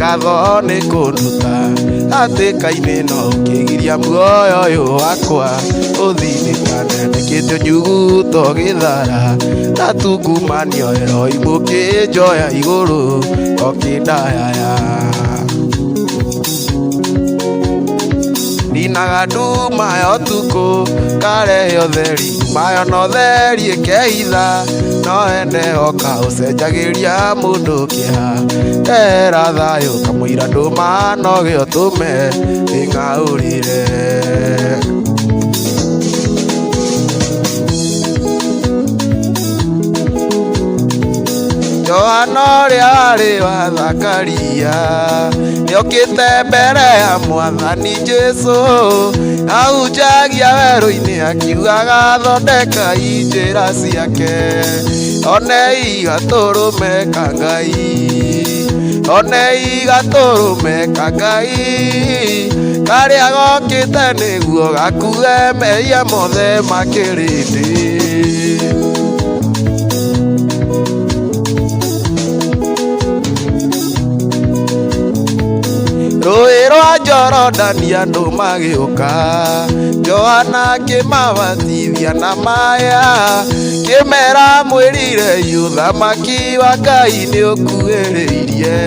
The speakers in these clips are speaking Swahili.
Gatho nĩ kũnduta hatĩka-inĩ no ũkĩgiria muoyo ũyũ wakwa ũthinĩkane ndĩkĩte ũnyuguto gĩthara natungumania Eloi mũkĩnjoya igũrũ okĩndayaya ninaga nduma ya ũtukũ karehe ũtheri mayo no theri ĩkehitha no ende oka ũcenjagĩria mũndũ kĩeha ndera thayũ kamũira ndũma no gĩo tũme ndĩng'aũrĩre Johana ũrĩa warĩ wa Zakaria nĩokĩte mbere ya Mwathani Jesũ ahunjagia werũ-inĩ akiugaga thondekai njĩra ciake onei gatũrũme ka Ngai onei gatũrũme ka Ngai karĩa gokĩte nĩguo gakue mehia mothe ma kĩrĩndĩ rũĩ rwa Jorodani andũ magĩũka Johana akĩmabatithia na maya kĩmera mwĩrire ũthamaki wa Ngai nĩũkuhĩrĩirie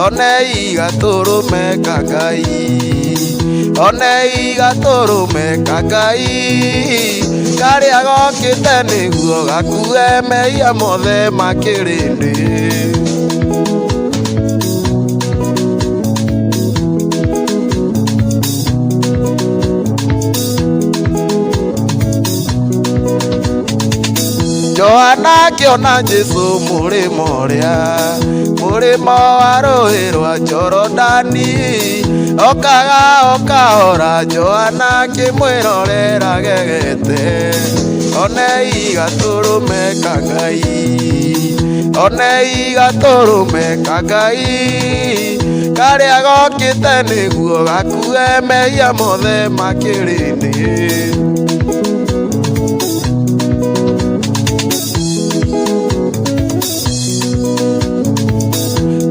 onei gatũrũme ka Ngai onei gatũrũme ka Ngai karĩa gokĩte nĩguo gakue mehia mothe ma kĩrĩndĩ Johana akĩona Jesũ mũrĩmo ũrĩa mũrĩmo wa rũĩ rwa Jorodani okaga okahora Johana akĩmwĩrorera gegete onei gatũrũme ka Ngai onei gatũrũme ka Ngai karĩa gokĩte nĩguo gakue mehia mothe ma kĩrĩndĩ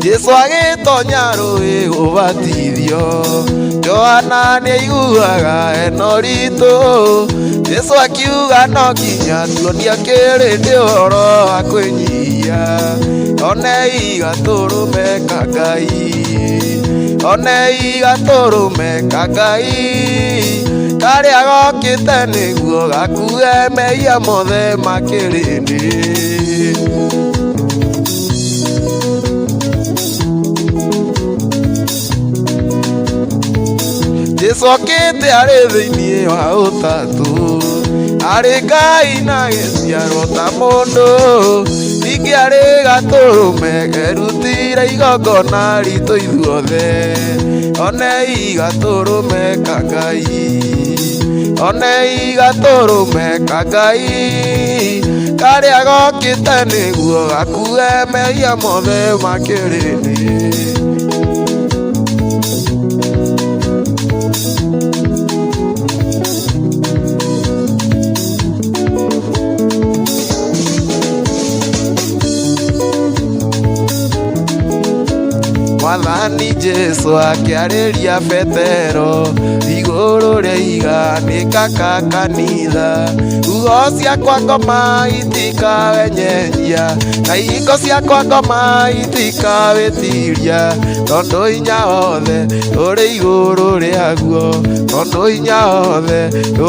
Jesũ agĩtonya rũĩ gũbatithio Johana nĩaiguaga eno ritũ Jesũ akiuga no nginya tuonie kĩrĩndĩ ũhoro wa kwĩnyihia onei gatũrũme ka Ngai onei gatũrũme ka Ngai karĩa gokĩte nĩguo gakue mehia mothe ma kĩrĩndĩ Jesũ okĩte arĩ thĩinĩ wa ũtatũ arĩ Ngai na gĩciarwo ta mũndũ ningĩ arĩ gatũrũme kerutĩire igongona ritũ ithuothe onei gatũrũme ka Ngai onei gatũrũme ka Ngai karĩa gokĩte nĩguo gakue mehia mothe ma kĩrĩndĩ Mwathani Jesũ akĩarĩria Petero igũrũ rĩa iganĩka ka kanitha ugo ciakwa ngoma itikawenyenyia na ihingo ciakwa ngoma itikawĩtiria tondũ hinya wothe ũrĩ igũrũ rĩaguo tondũ hinya wothe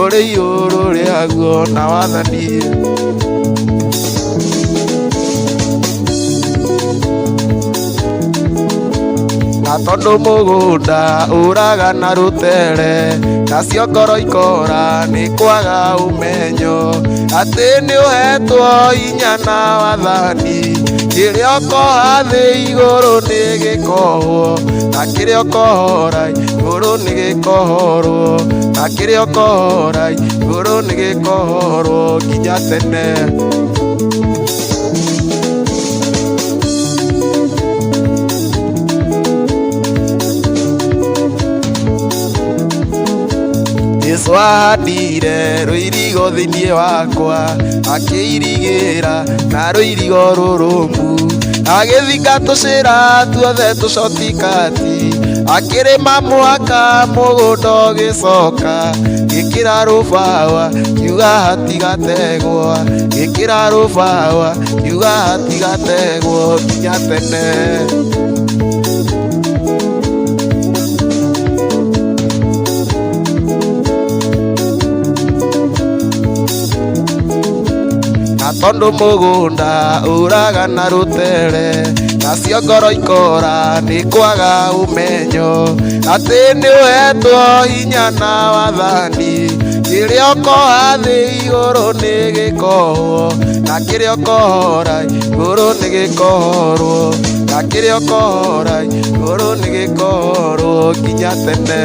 ũrĩ igũrũ rĩaguo na wathani na tondũ mũgũnda ũraga na rũtere nacio ngoro ikora nĩ kwaga ũmenyo atĩ nĩ ũhetwo hinya na wathani kĩrĩa ũkoha thĩ igũrũ nĩ gĩkohwo na kĩrĩa ũkohora igũrũ nĩ gĩkohorwo na kĩrĩa ũkohora igũrũ nĩ gĩkohorwo nginya tene Jesu ahandire rũirigo thĩinĩ wakwa, akĩirigĩra na rũirigo rũrũmu, agĩthika tũcĩra tuothe tũcotikati, akĩrĩma mũhaka mũgũnda ũgĩcoka, gĩkĩra rũbawa kiuga hatigategwo, gĩkĩra rũbawa kiuga hatigategwo nginya tene. Na tondũ mũgũnda ũraga na rũtere, nacio ngoro ikora nĩ kwaga ũmenyo, atĩ nĩ ũhetwo hinya na wathani, kĩrĩa ũkoha thĩ igũrũ nĩ gĩkohwo, na kĩrĩa ũkohora igũrũ nĩ gĩkohorwo, na kĩrĩa ũkohora igũrũ nĩ gĩkohorwo nginya tene.